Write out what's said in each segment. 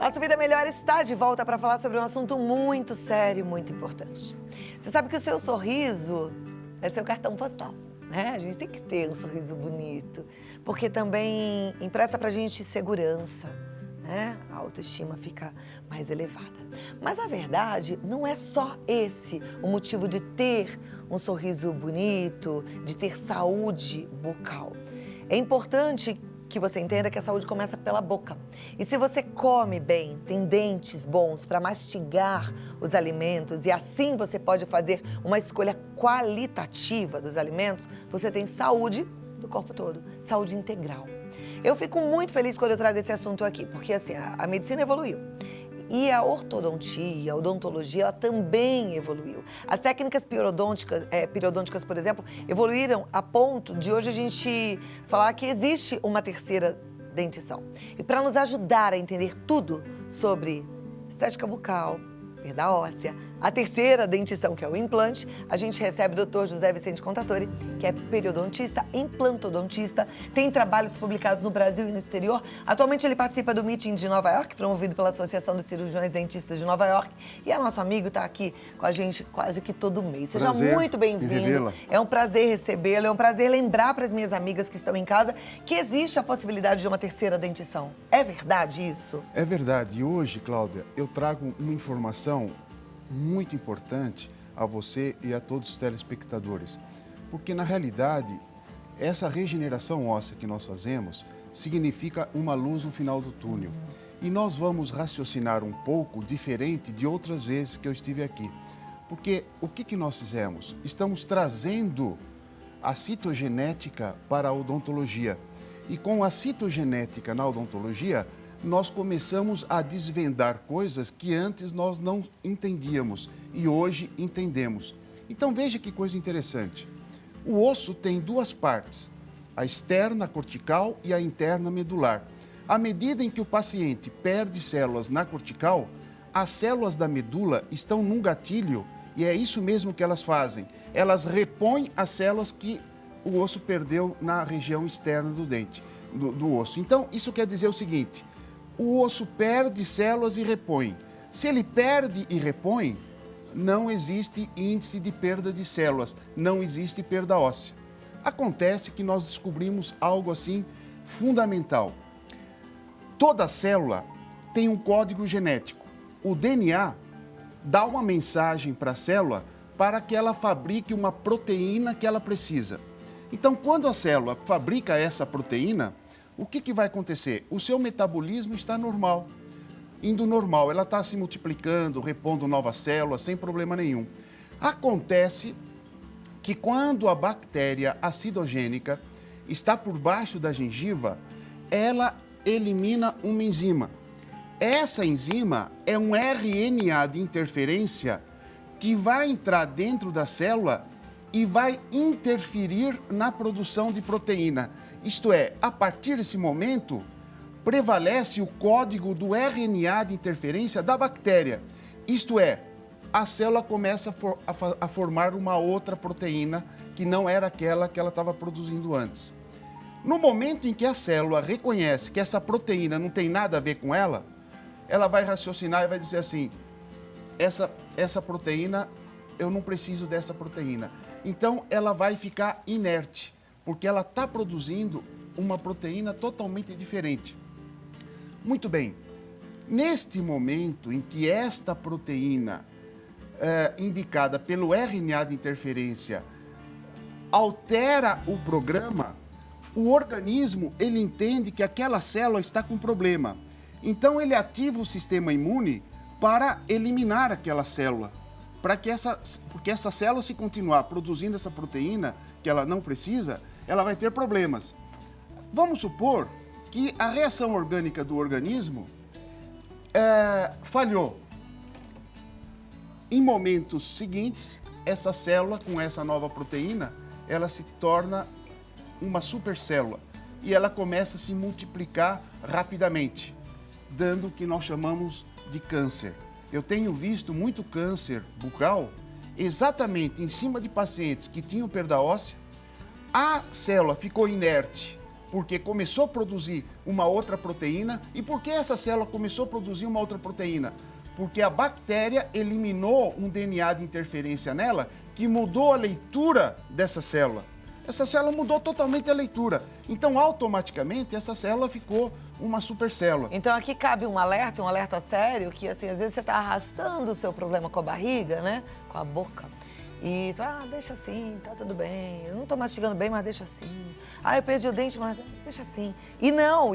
Nossa Vida Melhor está de volta para falar sobre um assunto muito sério e muito importante. Você sabe que o seu sorriso é seu cartão postal, né? A gente tem que ter um sorriso bonito, porque também empresta pra gente segurança, né? A autoestima fica mais elevada. Mas a verdade não é só esse o motivo de ter um sorriso bonito, de ter saúde bucal. É importante que você entenda que a saúde começa pela boca. E se você come bem, tem dentes bons para mastigar os alimentos e assim você pode fazer uma escolha qualitativa dos alimentos, você tem saúde do corpo todo, saúde integral. Eu fico muito feliz quando eu trago esse assunto aqui, porque assim, a medicina evoluiu. E a ortodontia, a odontologia, ela também evoluiu. As técnicas periodônticas, por exemplo, evoluíram a ponto de hoje a gente falar que existe uma terceira dentição. E para nos ajudar a entender tudo sobre estética bucal, perda óssea, a terceira dentição, que é o implante, a gente recebe o Dr. José Vicente Contatori, que é periodontista, implantodontista, tem trabalhos publicados no Brasil e no exterior. Atualmente ele participa do Meeting de Nova York, promovido pela Associação dos Cirurgiões Dentistas de Nova York. E é nosso amigo, está aqui com a gente quase que todo mês. Seja muito bem-vindo. É um prazer recebê-lo, é um prazer lembrar para as minhas amigas que estão em casa que existe a possibilidade de uma terceira dentição. É verdade isso? É verdade. E hoje, Cláudia, eu trago uma informação muito importante a você e a todos os telespectadores, porque na realidade essa regeneração óssea que nós fazemos significa uma luz no final do túnel e nós vamos raciocinar um pouco diferente de outras vezes que eu estive aqui, porque o que nós fizemos? Estamos trazendo a citogenética para a odontologia e com a citogenética na odontologia nós começamos a desvendar coisas que antes nós não entendíamos e hoje entendemos. Então veja que coisa interessante. O osso tem duas partes, a externa cortical e a interna medular. À medida em que o paciente perde células na cortical, as células da medula estão num gatilho e é isso mesmo que elas fazem. Elas repõem as células que o osso perdeu na região externa do dente, do osso. Então isso quer dizer o seguinte: o osso perde células e repõe. Se ele perde e repõe, não existe índice de perda de células, não existe perda óssea. Acontece que nós descobrimos algo assim fundamental. Toda célula tem um código genético. O DNA dá uma mensagem para a célula para que ela fabrique uma proteína que ela precisa. Então, quando a célula fabrica essa proteína, o que vai acontecer? O seu metabolismo está normal, indo normal, ela está se multiplicando, repondo novas células, sem problema nenhum. Acontece que quando a bactéria acidogênica está por baixo da gengiva, ela elimina uma enzima. Essa enzima é um RNA de interferência que vai entrar dentro da célula e vai interferir na produção de proteína. Isto é, a partir desse momento, prevalece o código do RNA de interferência da bactéria. Isto é, a célula começa a formar uma outra proteína que não era aquela que ela estava produzindo antes. No momento em que a célula reconhece que essa proteína não tem nada a ver com ela, ela vai raciocinar e vai dizer assim: essa proteína, eu não preciso dessa proteína. Então, ela vai ficar inerte, porque ela está produzindo uma proteína totalmente diferente. Muito bem, neste momento em que esta proteína, indicada pelo RNA de interferência, altera o programa, o organismo ele entende que aquela célula está com problema. Então, ele ativa o sistema imune para eliminar aquela célula. Porque essa célula, se continuar produzindo essa proteína que ela não precisa, ela vai ter problemas. Vamos supor que a reação orgânica do organismo falhou. Em momentos seguintes, essa célula com essa nova proteína, ela se torna uma supercélula e ela começa a se multiplicar rapidamente, dando o que nós chamamos de câncer. Eu tenho visto muito câncer bucal exatamente em cima de pacientes que tinham perda óssea. A célula ficou inerte Porque começou a produzir uma outra proteína. E por que essa célula começou a produzir uma outra proteína? Porque a bactéria eliminou um DNA de interferência nela que mudou a leitura dessa célula. Essa célula mudou totalmente a leitura. Então, automaticamente, essa célula ficou uma supercélula. Então, aqui cabe um alerta sério, que assim, às vezes você está arrastando o seu problema com a barriga, né? Com a boca. E tu, deixa assim, tá tudo bem. Eu não tô mastigando bem, mas deixa assim. Eu perdi o dente, mas deixa assim. E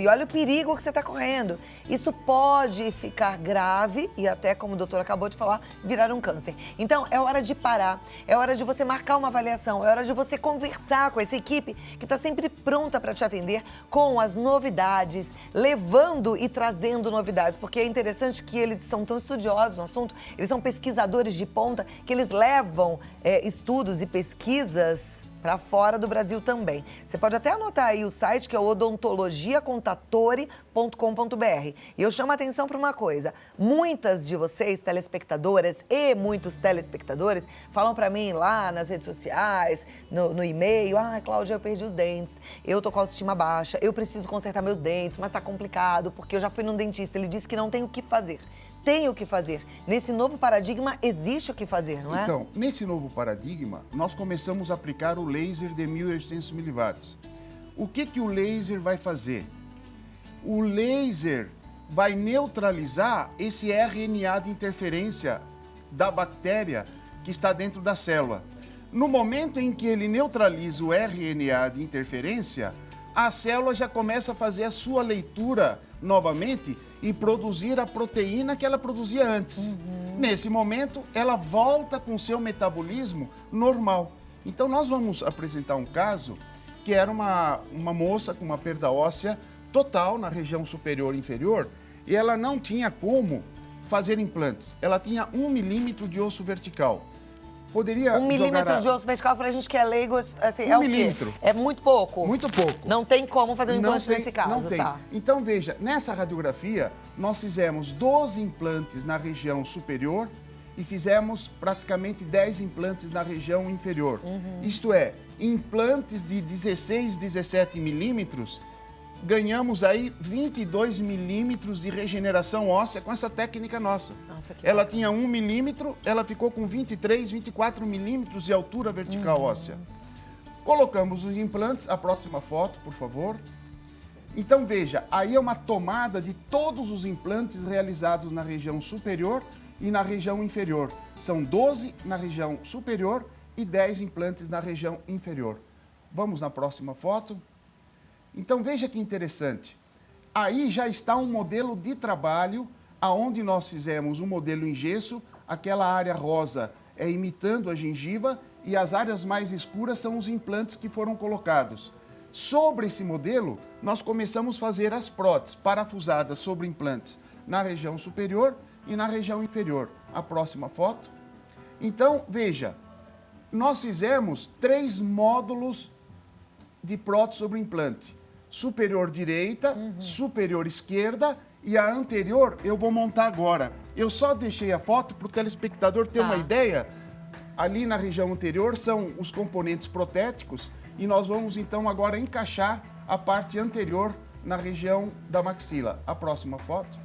olha o perigo que você tá correndo. Isso pode ficar grave e até, como o doutor acabou de falar, virar um câncer. Então, é hora de parar, é hora de você marcar uma avaliação, é hora de você conversar com essa equipe que tá sempre pronta para te atender com as novidades, levando e trazendo novidades. Porque é interessante que eles são tão estudiosos no assunto, eles são pesquisadores de ponta, que eles levam estudos e pesquisas para fora do Brasil também. Você pode até anotar aí o site, que é odontologiacontatore.com.br. E eu chamo a atenção para uma coisa. Muitas de vocês, telespectadoras e muitos telespectadores, falam para mim lá nas redes sociais, no e-mail, Cláudia, eu perdi os dentes, eu tô com a autoestima baixa, eu preciso consertar meus dentes, mas tá complicado, porque eu já fui num dentista, ele disse que não tem o que fazer. Tem o que fazer. Nesse novo paradigma, existe o que fazer, não é? Então, nesse novo paradigma, nós começamos a aplicar o laser de 1.800 miliwatts. O que o laser vai fazer? O laser vai neutralizar esse RNA de interferência da bactéria que está dentro da célula. No momento em que ele neutraliza o RNA de interferência, a célula já começa a fazer a sua leitura novamente e produzir a proteína que ela produzia antes. Nesse momento, ela volta com o seu metabolismo normal. Então, nós vamos apresentar um caso que era uma moça com uma perda óssea total na região superior e inferior e ela não tinha como fazer implantes. Ela tinha 1 milímetro de osso vertical. Poderia 1 milímetro de osso vertical, pra gente que é leigo, assim, é o quê? milímetro. É muito pouco? Muito pouco. Não tem como fazer um implante nesse caso, não tem. tá? Então, veja, nessa radiografia, nós fizemos 12 implantes na região superior e fizemos praticamente 10 implantes na região inferior. Isto é, implantes de 16, 17 milímetros, ganhamos aí 22 milímetros de regeneração óssea com essa técnica nossa. Nossa, que ela bacana. tinha 1 milímetro, ela ficou com 23, 24 milímetros de altura vertical óssea. Colocamos os implantes, a próxima foto, por favor. Então veja, aí é uma tomada de todos os implantes realizados na região superior e na região inferior. São 12 na região superior e 10 implantes na região inferior. Vamos na próxima foto. Então veja que interessante. Aí já está um modelo de trabalho aonde nós fizemos um modelo em gesso, aquela área rosa é imitando a gengiva e as áreas mais escuras são os implantes que foram colocados. Sobre esse modelo, nós começamos a fazer as próteses parafusadas sobre implantes na região superior e na região inferior. A próxima foto. Então, veja, nós fizemos 3 módulos de prótese sobre implante. Superior direita, superior esquerda e a anterior eu vou montar agora. Eu só deixei a foto para o telespectador ter uma ideia. Ali na região anterior são os componentes protéticos e nós vamos então agora encaixar a parte anterior na região da maxila. A próxima foto.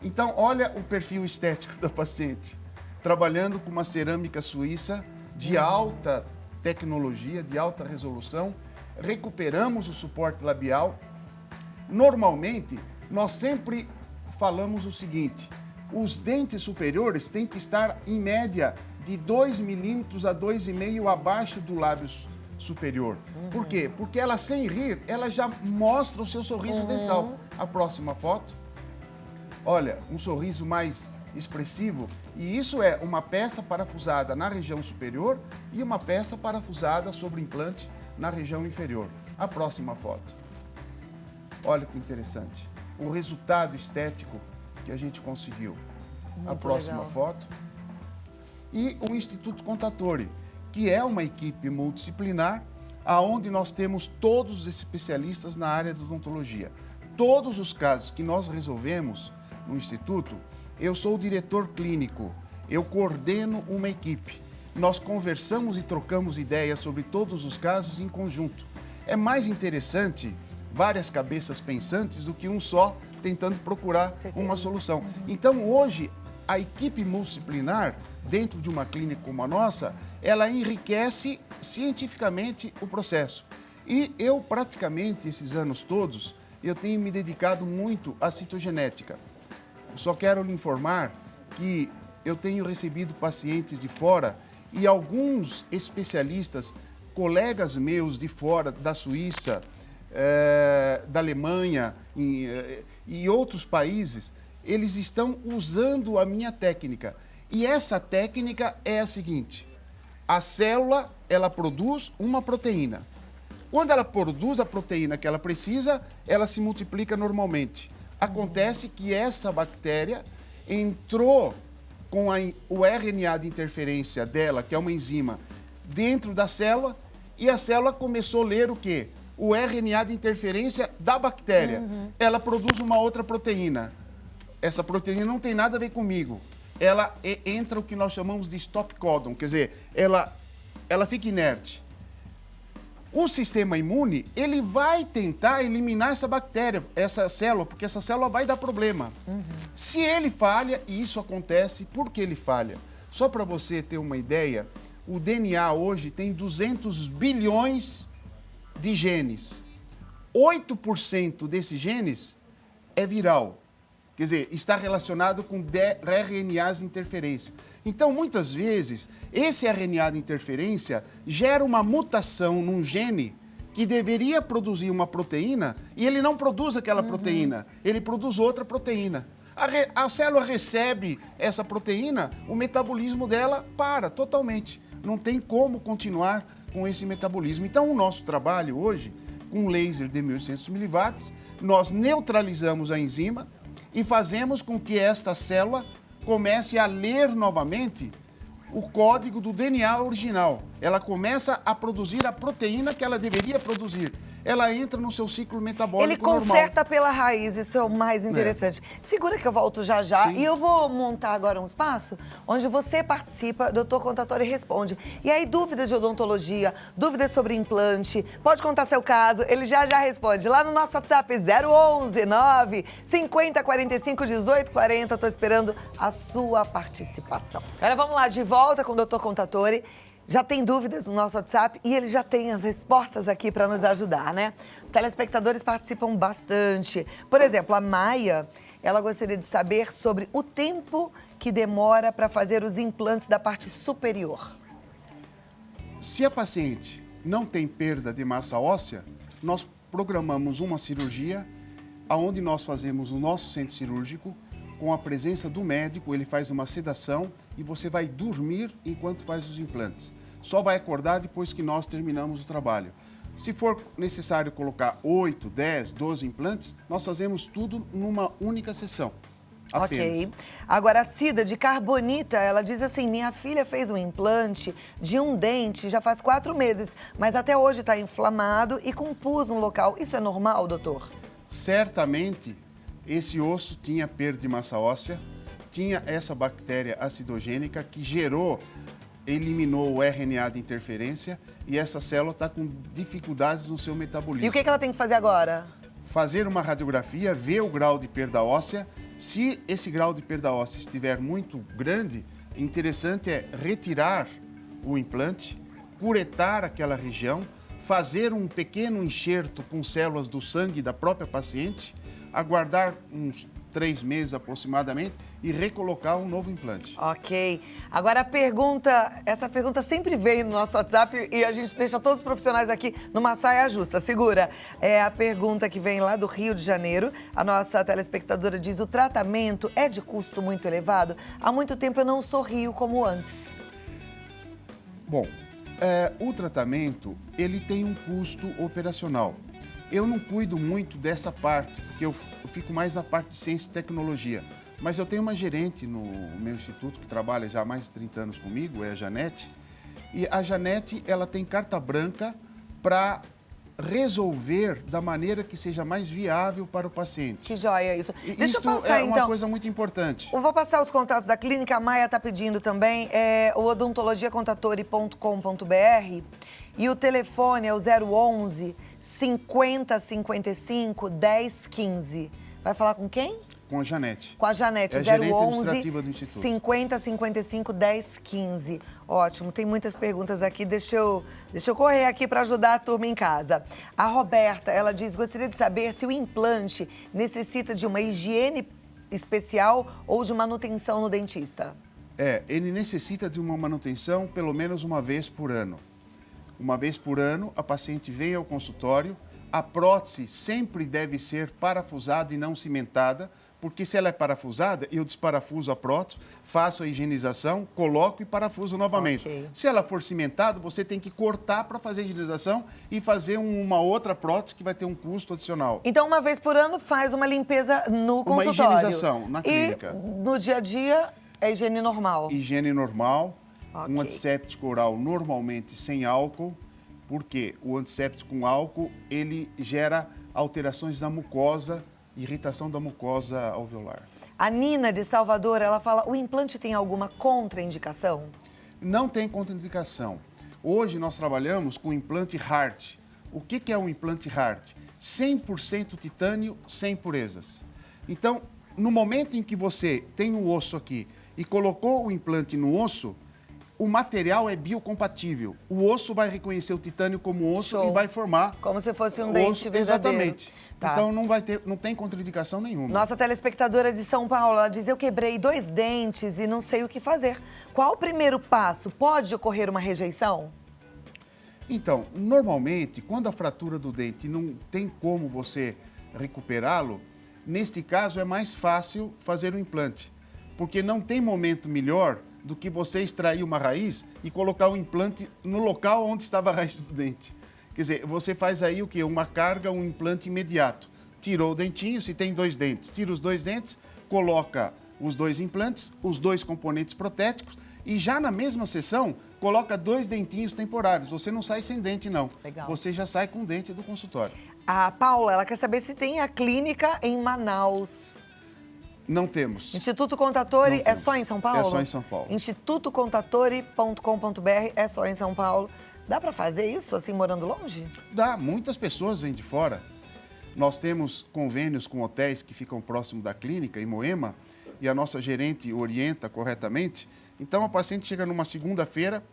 Então, olha o perfil estético da paciente. Trabalhando com uma cerâmica suíça de alta tecnologia, de alta resolução. Recuperamos o suporte labial. Normalmente, nós sempre falamos o seguinte, os dentes superiores têm que estar, em média, de 2 milímetros a 2,5 abaixo do lábio superior. Por quê? Porque ela, sem rir, ela já mostra o seu sorriso dental. A próxima foto. Olha, um sorriso mais expressivo. E isso é uma peça parafusada na região superior e uma peça parafusada sobre implante na região inferior. A próxima foto. Olha que interessante. O resultado estético que a gente conseguiu. Muito a próxima legal. foto. E o Instituto Contatore, que é uma equipe multidisciplinar, aonde nós temos todos os especialistas na área de odontologia. Todos os casos que nós resolvemos no Instituto, eu sou o diretor clínico, eu coordeno uma equipe. Nós conversamos e trocamos ideias sobre todos os casos em conjunto. É mais interessante várias cabeças pensantes do que um só tentando procurar uma solução. Então, hoje, a equipe multidisciplinar, dentro de uma clínica como a nossa, ela enriquece cientificamente o processo. E eu, praticamente, esses anos todos, eu tenho me dedicado muito à citogenética. Só quero lhe informar que eu tenho recebido pacientes de fora e alguns especialistas, colegas meus de fora, da Suíça, da Alemanha e outros países, eles estão usando a minha técnica. E essa técnica é a seguinte: a célula, ela produz uma proteína. Quando ela produz a proteína que ela precisa, ela se multiplica normalmente. Acontece que essa bactéria entrou com o RNA de interferência dela, que é uma enzima, dentro da célula, e a célula começou a ler o quê? O RNA de interferência da bactéria. Ela produz uma outra proteína. Essa proteína não tem nada a ver comigo. Ela entra o que nós chamamos de stop codon, quer dizer, ela fica inerte. O sistema imune, ele vai tentar eliminar essa bactéria, essa célula, porque essa célula vai dar problema. Se ele falha, e isso acontece, por que ele falha? Só para você ter uma ideia, o DNA hoje tem 200 bilhões de genes. 8% desses genes é viral. Quer dizer, está relacionado com RNAs de interferência. Então, muitas vezes, esse RNA de interferência gera uma mutação num gene que deveria produzir uma proteína e ele não produz aquela proteína, ele produz outra proteína. A célula recebe essa proteína, o metabolismo dela para totalmente. Não tem como continuar com esse metabolismo. Então, o nosso trabalho hoje, com laser de 1800 miliwatts, nós neutralizamos a enzima e fazemos com que esta célula comece a ler novamente o código do DNA original. Ela começa a produzir a proteína que ela deveria produzir. Ela entra no seu ciclo metabólico normal. Ele conserta pela raiz, isso é o mais interessante. Segura que eu volto já já. Sim. E eu vou montar agora um espaço onde você participa, Dr. Contatori responde. E aí, dúvidas de odontologia, dúvidas sobre implante, pode contar seu caso, ele já responde. Lá no nosso WhatsApp, 011 9 50 45 18 40. Tô esperando a sua participação. Agora vamos lá, de volta com o Dr. Contatori. Já tem dúvidas no nosso WhatsApp e ele já tem as respostas aqui para nos ajudar, né? Os telespectadores participam bastante. Por exemplo, a Maia, ela gostaria de saber sobre o tempo que demora para fazer os implantes da parte superior. Se a paciente não tem perda de massa óssea, nós programamos uma cirurgia onde nós fazemos o nosso centro cirúrgico com a presença do médico, ele faz uma sedação e você vai dormir enquanto faz os implantes. Só vai acordar depois que nós terminamos o trabalho. Se for necessário colocar 8, 10, 12 implantes, nós fazemos tudo numa única sessão. Apenas. Ok. Agora, a Cida de Carbonita, ela diz assim, minha filha fez um implante de um dente já faz 4 meses, mas até hoje está inflamado e com pus no local. Isso é normal, doutor? Certamente, esse osso tinha perda de massa óssea, tinha essa bactéria acidogênica que eliminou o RNA de interferência e essa célula está com dificuldades no seu metabolismo. E o que ela tem que fazer agora? Fazer uma radiografia, ver o grau de perda óssea. Se esse grau de perda óssea estiver muito grande, interessante é retirar o implante, curetar aquela região, fazer um pequeno enxerto com células do sangue da própria paciente, aguardar uns 3 meses aproximadamente e recolocar um novo implante. Ok. Agora essa pergunta sempre vem no nosso WhatsApp e a gente deixa todos os profissionais aqui numa saia justa. Segura. É a pergunta que vem lá do Rio de Janeiro. A nossa telespectadora diz, o tratamento é de custo muito elevado? Há muito tempo eu não sorrio como antes. Bom, o tratamento, ele tem um custo operacional. Eu não cuido muito dessa parte, porque eu fico mais na parte de ciência e tecnologia. Mas eu tenho uma gerente no meu instituto que trabalha já há mais de 30 anos comigo, é a Janete. E a Janete, ela tem carta branca para resolver da maneira que seja mais viável para o paciente. Que joia isso. Deixa eu Isto passar, é uma então. coisa muito importante. Eu vou passar os contatos da clínica, a Maia está pedindo também, o odontologiacontatori.com.br e o telefone é o 011 5055 1015. Vai falar com quem? Com a Janete. Com a Janete, É a gerente 011 administrativa do Instituto. 5055 1015. Ótimo, tem muitas perguntas aqui, deixa eu correr aqui para ajudar a turma em casa. A Roberta, ela diz, gostaria de saber se o implante necessita de uma higiene especial ou de manutenção no dentista. Ele necessita de uma manutenção pelo menos uma vez por ano. Uma vez por ano, a paciente vem ao consultório. A prótese sempre deve ser parafusada e não cimentada, porque se ela é parafusada, eu desparafuso a prótese, faço a higienização, coloco e parafuso novamente. Okay. Se ela for cimentada, você tem que cortar para fazer a higienização e fazer uma outra prótese que vai ter um custo adicional. Então, uma vez por ano, faz uma limpeza no consultório. Uma higienização na clínica. E no dia a dia, é higiene normal. Higiene normal, Ok. um antisséptico oral normalmente sem álcool, porque o antisséptico com álcool, ele gera alterações na mucosa, irritação da mucosa alveolar. A Nina, de Salvador, ela fala, o implante tem alguma contraindicação? Não tem contraindicação. Hoje nós trabalhamos com implante Hart. O que é um implante Hart? 100% titânio, sem impurezas. Então, no momento em que você tem um osso aqui e colocou o implante no osso, o material é biocompatível. O osso vai reconhecer o titânio como osso Show. e vai formar Como se fosse um osso, dente verdadeiro. exatamente. Tá. Então não tem contraindicação nenhuma. Nossa telespectadora de São Paulo, ela diz, eu quebrei 2 dentes e não sei o que fazer. Qual o primeiro passo? Pode ocorrer uma rejeição? Então, normalmente, quando a fratura do dente não tem como você recuperá-lo, neste caso é mais fácil fazer o implante, porque não tem momento melhor do que você extrair uma raiz e colocar o implante no local onde estava a raiz do dente. Quer dizer, você faz aí o quê? Uma carga, um implante imediato. Tirou o dentinho, se tem 2 dentes, tira os 2 dentes, coloca os 2 implantes, os 2 componentes protéticos e já na mesma sessão coloca 2 dentinhos temporários. Você não sai sem dente, não. Legal. Você já sai com dente do consultório. A Paula, ela quer saber se tem a clínica em Manaus. Não temos. Instituto Contatori Não é temos. só em São Paulo? É só em São Paulo. institutocontatori.com.br é só em São Paulo. Dá para fazer isso assim, morando longe? Dá, muitas pessoas vêm de fora. Nós temos convênios com hotéis que ficam próximo da clínica, em Moema, e a nossa gerente orienta corretamente. Então, a paciente chega numa segunda-feira,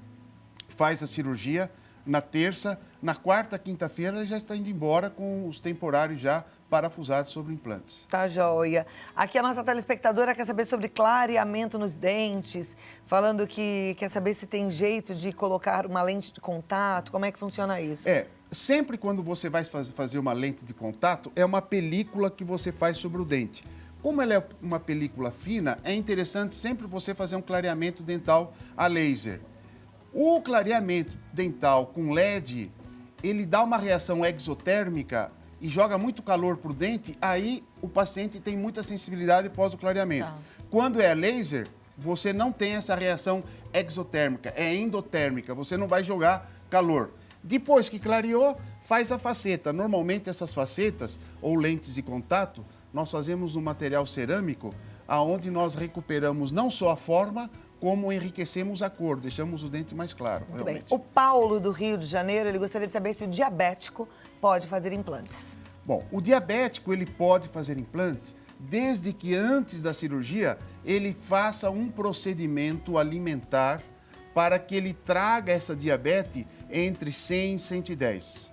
faz a cirurgia, na terça, na quarta, quinta-feira, ela já está indo embora com os temporários já parafusados sobre implantes. Tá joia. Aqui a nossa telespectadora quer saber sobre clareamento nos dentes, falando que quer saber se tem jeito de colocar uma lente de contato, como é que funciona isso? Sempre quando você vai fazer uma lente de contato, é uma película que você faz sobre o dente. Como ela é uma película fina, é interessante sempre você fazer um clareamento dental a laser. O clareamento dental com LED, ele dá uma reação exotérmica e joga muito calor para o dente, aí o paciente tem muita sensibilidade após o clareamento. Tá. Quando é laser, você não tem essa reação exotérmica, é endotérmica, você não vai jogar calor. Depois que clareou, faz a faceta. Normalmente essas facetas ou lentes de contato, nós fazemos no material cerâmico, aonde nós recuperamos não só a forma, como enriquecemos a cor, deixamos o dente mais claro. Muito realmente. bem. O Paulo, do Rio de Janeiro, ele gostaria de saber se o diabético pode fazer implantes. Bom, o diabético ele pode fazer implante desde que antes da cirurgia ele faça um procedimento alimentar para que ele traga essa diabetes entre 100 e 110.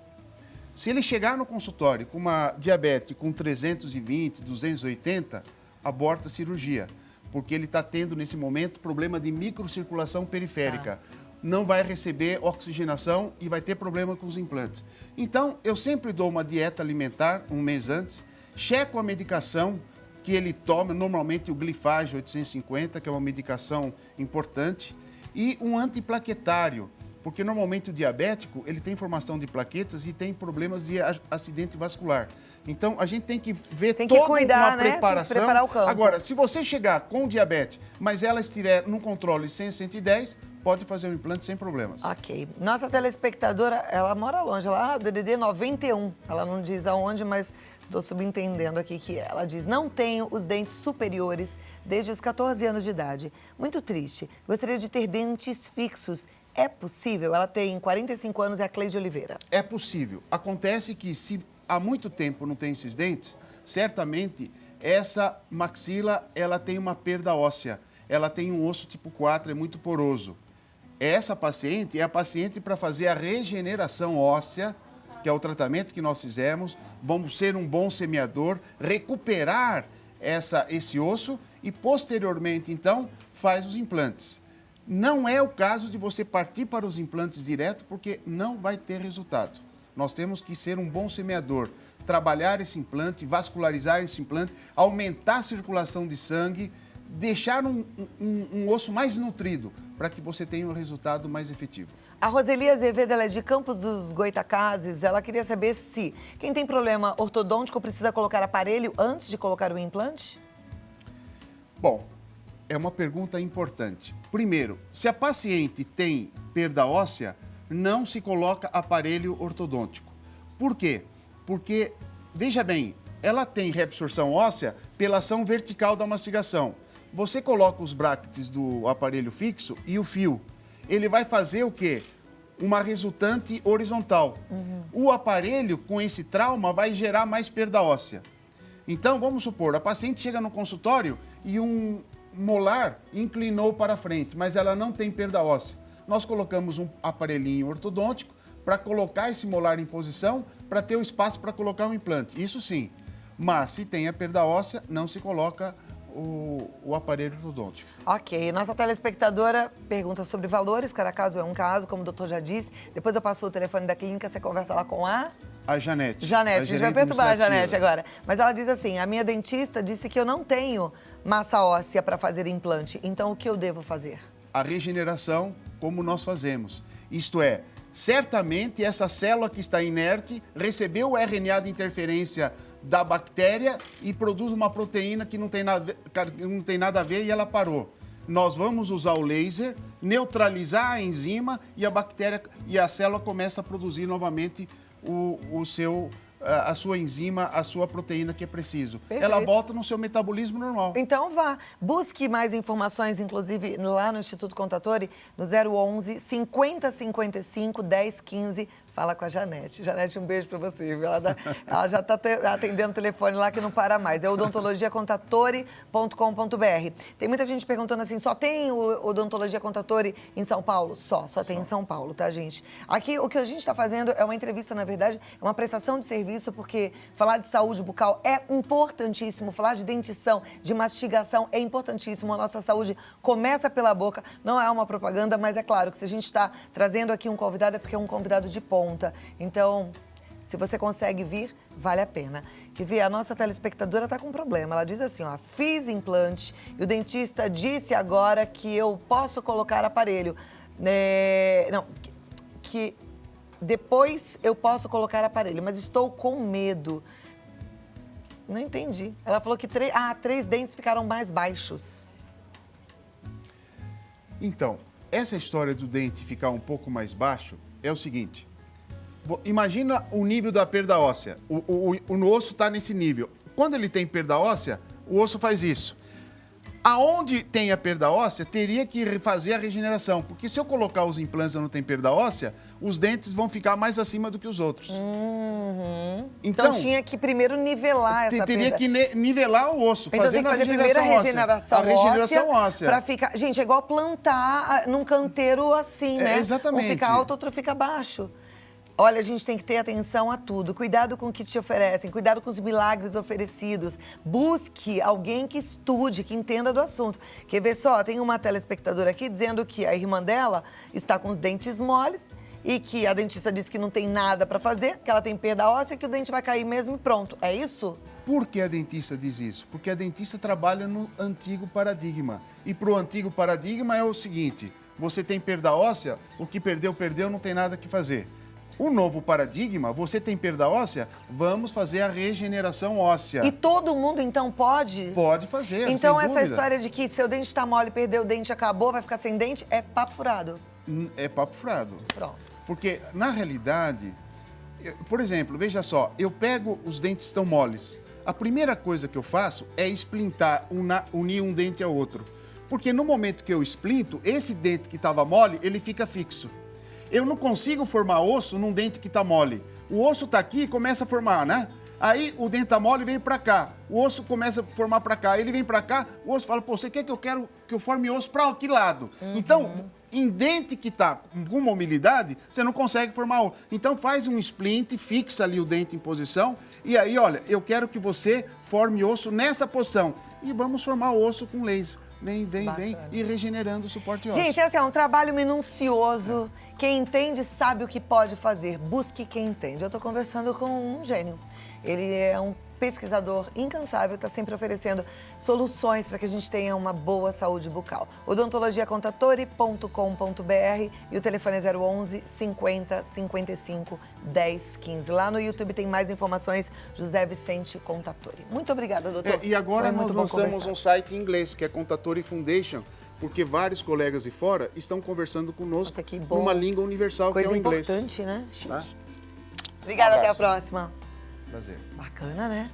Se ele chegar no consultório com uma diabetes com 320, 280, aborta a cirurgia, porque ele está tendo nesse momento problema de microcirculação periférica. Não vai receber oxigenação e vai ter problema com os implantes. Então, eu sempre dou uma dieta alimentar um mês antes, checo a medicação que ele toma, normalmente o Glifage 850, que é uma medicação importante, e um antiplaquetário, porque normalmente o diabético, ele tem formação de plaquetas e tem problemas de acidente vascular. Então, a gente tem que ver Tem que toda cuidar, uma né? Tem que preparação. preparar o campo. Agora, se você chegar com diabetes, mas ela estiver no controle 100, 110, pode fazer o implante sem problemas. Ok. Nossa telespectadora, ela mora longe, lá DDD 91. Ela não diz aonde, mas estou subentendendo aqui que ela diz: não tenho os dentes superiores desde os 14 anos de idade. Muito triste. Gostaria de ter dentes fixos. É possível? Ela tem 45 anos, é a Cleide Oliveira. É possível. Acontece que se há muito tempo não tem esses dentes, certamente essa maxila ela tem uma perda óssea. Ela tem um osso tipo 4, é muito poroso. Essa paciente é a paciente para fazer a regeneração óssea, que é o tratamento que nós fizemos. Vamos ser um bom semeador, recuperar esse osso e posteriormente, então, faz os implantes. Não é o caso de você partir para os implantes direto, porque não vai ter resultado. Nós temos que ser um bom semeador, trabalhar esse implante, vascularizar esse implante, aumentar a circulação de sangue, deixar um osso mais nutrido, para que você tenha um resultado mais efetivo. A Roseli Azevedo, ela é de Campos dos Goitacazes. Ela queria saber se quem tem problema ortodôntico precisa colocar aparelho antes de colocar o implante? Bom, é uma pergunta importante. Primeiro, se a paciente tem perda óssea, não se coloca aparelho ortodôntico. Por quê? Porque, veja bem, ela tem reabsorção óssea pela ação vertical da mastigação. Você coloca os brackets do aparelho fixo e o fio. Ele vai fazer o quê? Uma resultante horizontal. O aparelho, com esse trauma, vai gerar mais perda óssea. Então, vamos supor, a paciente chega no consultório e um molar inclinou para frente, mas ela não tem perda óssea. Nós colocamos um aparelhinho ortodôntico para colocar esse molar em posição, para ter o espaço para colocar o implante. Isso sim. Mas, se tem a perda óssea, não se coloca o aparelho ortodôntico. Ok. Nossa telespectadora pergunta sobre valores, cada caso é um caso, como o doutor já disse. Depois eu passo o telefone da clínica, você conversa lá com a Janete. Janete, a gente vai perturbar a Janete agora. Mas ela diz assim, a minha dentista disse que eu não tenho massa óssea para fazer implante, então o que eu devo fazer? A regeneração, como nós fazemos. Isto é, certamente essa célula que está inerte recebeu o RNA de interferência da bactéria e produz uma proteína que não tem nada a ver e ela parou. Nós vamos usar o laser, neutralizar a enzima e a bactéria e a célula começa a produzir novamente a sua enzima, a sua proteína que é preciso. Perfeito. Ela volta no seu metabolismo normal. Então vá, busque mais informações, inclusive lá no Instituto Contatori, no 011 50 55 10 15. Fala com a Janete. Janete, um beijo pra você, viu? Ela já tá atendendo o telefone lá que não para mais. É odontologiacontatori.com.br. Tem muita gente perguntando assim, só tem o Odontologia Contatori em São Paulo? Só tem em São Paulo, tá, gente? Aqui, o que a gente está fazendo é uma entrevista, na verdade, é uma prestação de serviço, porque falar de saúde bucal é importantíssimo, falar de dentição, de mastigação é importantíssimo. A nossa saúde começa pela boca, não é uma propaganda, mas é claro que se a gente está trazendo aqui um convidado é porque é um convidado de ponta. Então, se você consegue vir, vale a pena. Quer ver? A nossa telespectadora está com um problema. Ela diz assim, ó, fiz implante e o dentista disse agora que eu posso colocar aparelho. Que depois eu posso colocar aparelho, mas estou com medo. Não entendi. Ela falou que 3 dentes ficaram mais baixos. Então, essa história do dente ficar um pouco mais baixo é o seguinte. Imagina o nível da perda óssea. O osso está nesse nível. Quando ele tem perda óssea, o osso faz isso. Aonde tem a perda óssea, teria que fazer a regeneração. Porque se eu colocar os implantes e não tem perda óssea, os dentes vão ficar mais acima do que os outros. Então tinha que primeiro nivelar essa teria perda. que nivelar o osso, Então tem que fazer primeiro a regeneração óssea. Pra ficar... Gente, é igual plantar num canteiro assim, né? Exatamente. Um fica alto, outro fica baixo. Olha, a gente tem que ter atenção a tudo. Cuidado com o que te oferecem, cuidado com os milagres oferecidos. Busque alguém que estude, que entenda do assunto. Quer ver só? Tem uma telespectadora aqui dizendo que a irmã dela está com os dentes moles e que a dentista disse que não tem nada para fazer, que ela tem perda óssea e que o dente vai cair mesmo e pronto. É isso? Por que a dentista diz isso? Porque a dentista trabalha no antigo paradigma. E para o antigo paradigma é o seguinte, você tem perda óssea, o que perdeu, não tem nada que fazer. O novo paradigma, você tem perda óssea, vamos fazer a regeneração óssea. E todo mundo, então, pode? Pode fazer, então, sem essa dúvida. história de que seu dente está mole, perdeu o dente, acabou, vai ficar sem dente, é papo furado. É papo furado. Pronto. Porque, na realidade, por exemplo, veja só, eu pego os dentes tão moles. A primeira coisa que eu faço é esplintar, unir um dente ao outro. Porque no momento que eu esplinto, esse dente que estava mole, ele fica fixo. Eu não consigo formar osso num dente que está mole. O osso está aqui e começa a formar, né? Aí o dente tá mole e vem para cá. O osso começa a formar para cá. Ele vem para cá, o osso fala, pô, você quer que eu forme osso para que lado? Então, em dente que tá com mobilidade, você não consegue formar osso. Então faz um splint, fixa ali o dente em posição e aí, olha, eu quero que você forme osso nessa posição. E vamos formar osso com laser. Vem, e regenerando o suporte ósseo. Gente, esse é um trabalho minucioso. Quem entende sabe o que pode fazer. Busque quem entende. Eu estou conversando com um gênio. Ele é um pesquisador incansável, está sempre oferecendo soluções para que a gente tenha uma boa saúde bucal. odontologiacontatori.com.br e o telefone é 011 50 55 10 15. Lá no YouTube tem mais informações, José Vicente Contatori. Muito obrigada, doutor. E agora Foi nós muito bom lançamos conversar. um site em inglês, que é Contatori Foundation, porque vários colegas de fora estão conversando conosco Nossa, que bom. numa língua universal, Coisa que é o inglês. importante, né? Tá? Obrigada, até a abraço. próxima. Prazer. Bacana, né?